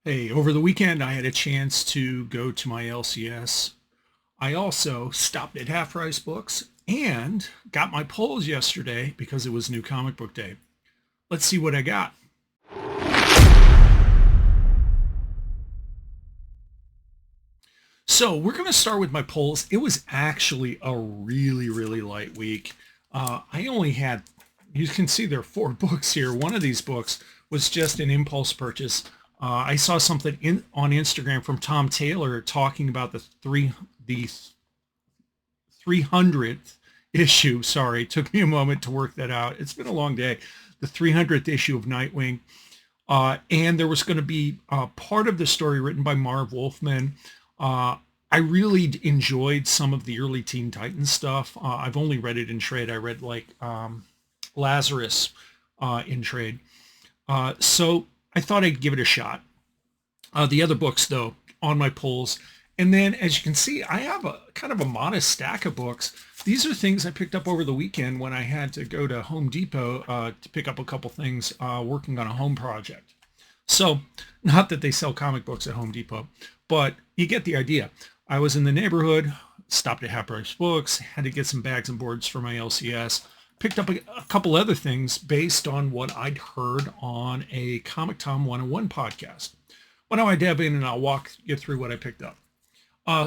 Hey, over the weekend, I had a chance to go to my LCS. I also stopped at Half Price Books and got my polls yesterday because it was New Comic Book Day. Let's see what I got. So we're going to start with my polls. It was actually a really light week. I only had, you can see there are four books here. One of these books was just an impulse purchase. I saw something on Instagram from Tom Taylor talking about the 300th issue. Sorry, it took me a moment to work that out. It's been a long day. The 300th issue of Nightwing. And there was going to be part of the story written by Marv Wolfman. I really enjoyed some of the early Teen Titans stuff. I've only read it in trade. I read like Lazarus in trade. So I thought I'd give it a shot. The other books, though, on my polls. And then, as you can see, I have a kind of a modest stack of books. These are things I picked up over the weekend when I had to go to Home Depot to pick up a couple things working on a home project. So, not that they sell comic books at Home Depot, but you get the idea. I was in the neighborhood, stopped at Half Price Books, had to get some bags and boards for my LCS, picked up a couple other things based on what I'd heard on a Comic Tom 101 podcast. Why don't I dab in and I'll walk you through what I picked up.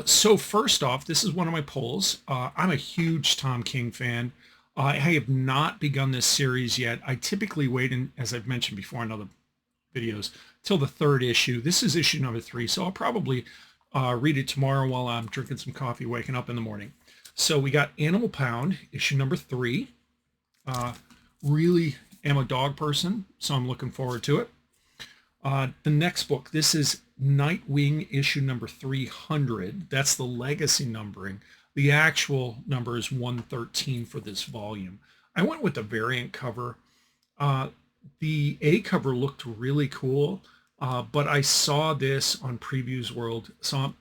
So first off, this is one of my polls. I'm a huge Tom King fan. I have not begun this series yet. I typically wait, as I've mentioned before in other videos, till the third issue. This is issue number 3, so I'll probably read it tomorrow while I'm drinking some coffee, waking up in the morning. So we got Animal Pound, issue number 3. Really am a dog person, so I'm looking forward to it. The next book, this is Nightwing issue number 300. That's the legacy numbering. The actual number is 113 for this volume. I went with the variant cover. The A cover looked really cool, but I saw this on Previews World, so I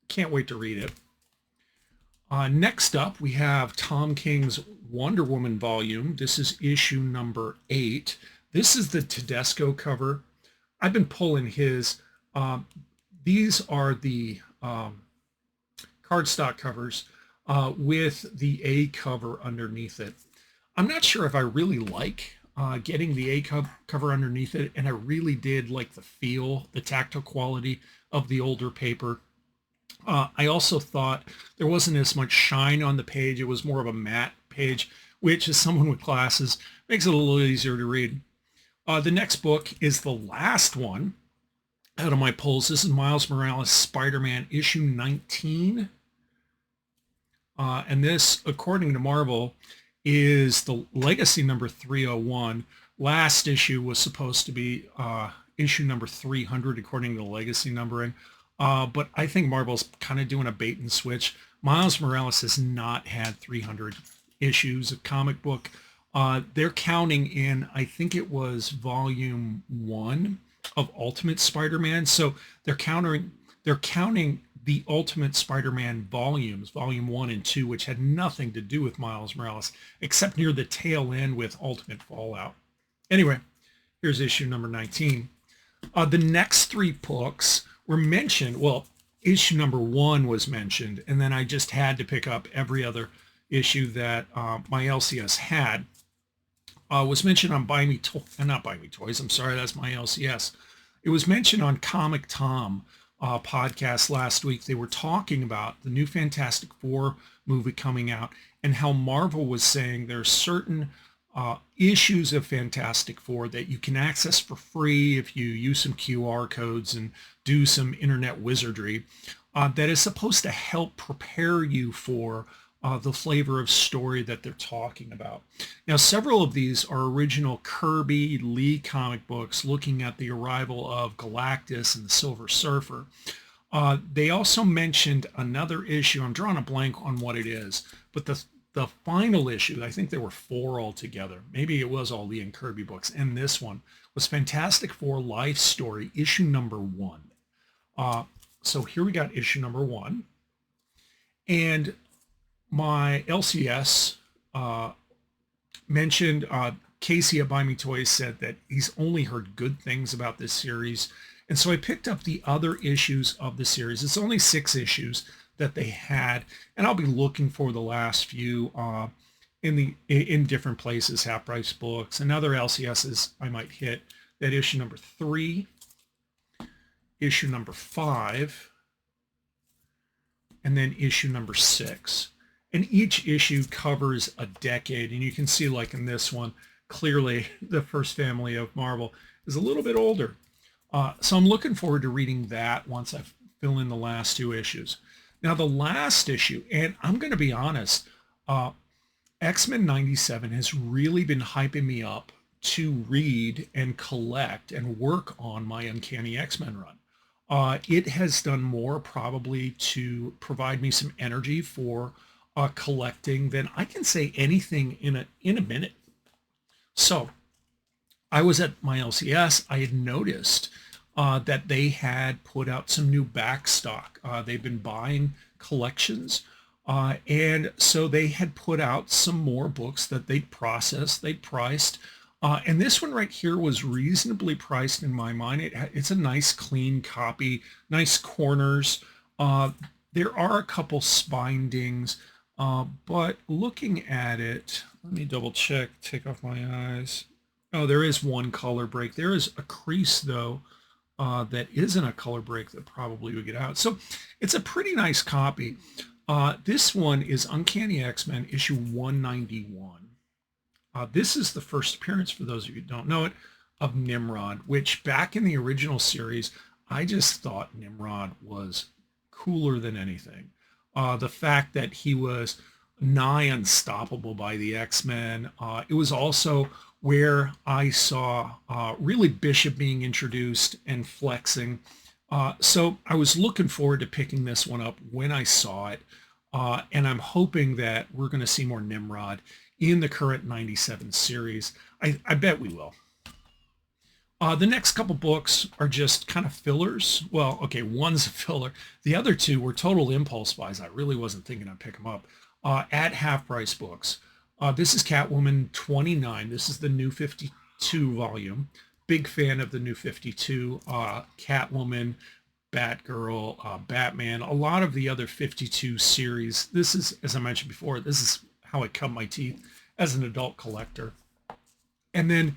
can't wait to read it. Next up, we have Tom King's Wonder Woman volume. This is issue number 8. This is the Tedesco cover. I've been pulling his. These are the cardstock covers with the A cover underneath it. I'm not sure if I really like getting the A cover underneath it, and I really did like the feel, the tactile quality of the older paper. I also thought there wasn't as much shine on the page. It was more of a matte page, which as someone with glasses makes it a little easier to read. The next book is the last one out of my polls. This is Miles Morales Spider-Man issue 19. And this, according to Marvel, is the legacy number 301. Last issue was supposed to be issue number 300, according to the legacy numbering. But I think Marvel's kind of doing a bait and switch. Miles Morales has not had 300 issues of comic book. They're counting in, I think it was volume 1 of Ultimate Spider-Man. So they're counting the Ultimate Spider-Man volumes, volume 1 and 2, which had nothing to do with Miles Morales, except near the tail end with Ultimate Fallout. Anyway, here's issue number 19. The next 3 books were mentioned. Well, issue number 1 was mentioned, and then I just had to pick up every other issue that my LCS had. Was mentioned on not Buy Me Toys. I'm sorry, that's my LCS. It was mentioned on Comic Tom podcast last week. They were talking about the new Fantastic Four movie coming out and how Marvel was saying there are certain issues of Fantastic Four that you can access for free if you use some QR codes and do some internet wizardry that is supposed to help prepare you for the flavor of story that they're talking about. Now, several of these are original Kirby Lee comic books looking at the arrival of Galactus and the Silver Surfer. They also mentioned another issue. I'm drawing a blank on what it is, but the final issue, I think there were 4 altogether. Maybe it was all Lee and Kirby books, and this one was Fantastic Four Life Story, issue number 1. So here we got issue number 1. And my LCS mentioned Casey at Buy Me Toys said that he's only heard good things about this series, And so I picked up the other issues of the series. It's only 6 issues that they had, and I'll be looking for the last few in different places, Half Price Books and other LCSs I might hit. That issue number 3, issue number 5, and then issue number 6. And each issue covers a decade, and you can see, like in this one, clearly the first family of Marvel is a little bit older. So I'm looking forward to reading that once I fill in the last 2 issues. Now the last issue, and I'm going to be honest, X-Men 97 has really been hyping me up to read and collect and work on my Uncanny X-Men run. It has done more probably to provide me some energy for collecting than I can say anything in a minute. So I was at my LCS. I had noticed that they had put out some new back stock. They've been buying collections. And so they had put out some more books that they'd processed, they'd priced. And this one right here was reasonably priced in my mind. It's a nice clean copy, nice corners. There are a couple spine dings, but looking at it, let me double check, take off my eyes. Oh, there is one color break. There is a crease though, that isn't a color break that probably would get out. So it's a pretty nice copy. This one is Uncanny X-Men issue 191. This is the first appearance, for those of you who don't know it, of Nimrod, which back in the original series, I just thought Nimrod was cooler than anything. The fact that he was nigh unstoppable by the X-Men. It was also where I saw really Bishop being introduced and flexing. So I was looking forward to picking this one up when I saw it. And I'm hoping that we're going to see more Nimrod in the current 97 series. I bet we will. The next couple books are just kind of fillers. Well, okay, one's a filler. The other 2 were total impulse buys. I really wasn't thinking I'd pick them up. At Half Price Books. This is Catwoman 29. This is the New 52 volume. Big fan of the New 52. Catwoman, Batgirl, Batman, a lot of the other 52 series. This is, as I mentioned before, this is how I cut my teeth as an adult collector. And then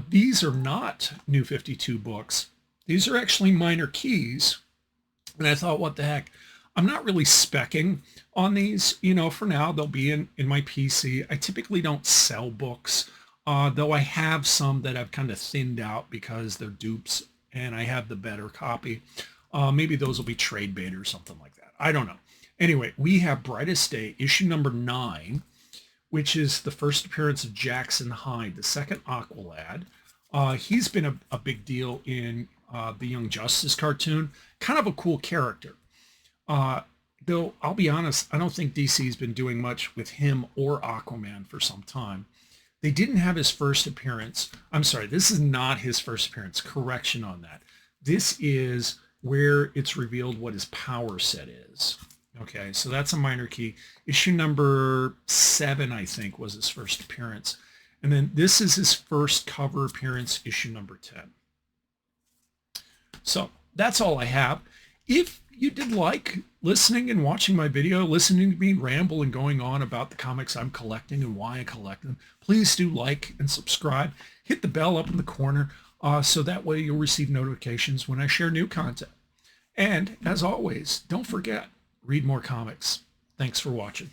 these are not New 52 books. These are actually Minor Keys. And I thought, what the heck? I'm not really speccing on these. You know, for now, they'll be in my PC. I typically don't sell books, though I have some that I've kind of thinned out because they're dupes and I have the better copy. Maybe those will be trade bait or something like that. I don't know. Anyway, we have Brightest Day, issue number 9, which is the first appearance of Jackson Hyde, the second Aqualad. He's been a big deal in the Young Justice cartoon. Kind of a cool character. Though, I'll be honest, I don't think DC's been doing much with him or Aquaman for some time. They didn't have his first appearance. I'm sorry, this is not his first appearance. Correction on that. This is where it's revealed what his power set is. Okay, so that's a minor key. Issue number 7, I think, was his first appearance. And then this is his first cover appearance, issue number 10. So that's all I have. If you did like listening and watching my video, listening to me ramble and going on about the comics I'm collecting and why I collect them, please do like and subscribe. Hit the bell up in the corner so that way you'll receive notifications when I share new content. And as always, don't forget, read more comics. Thanks for watching.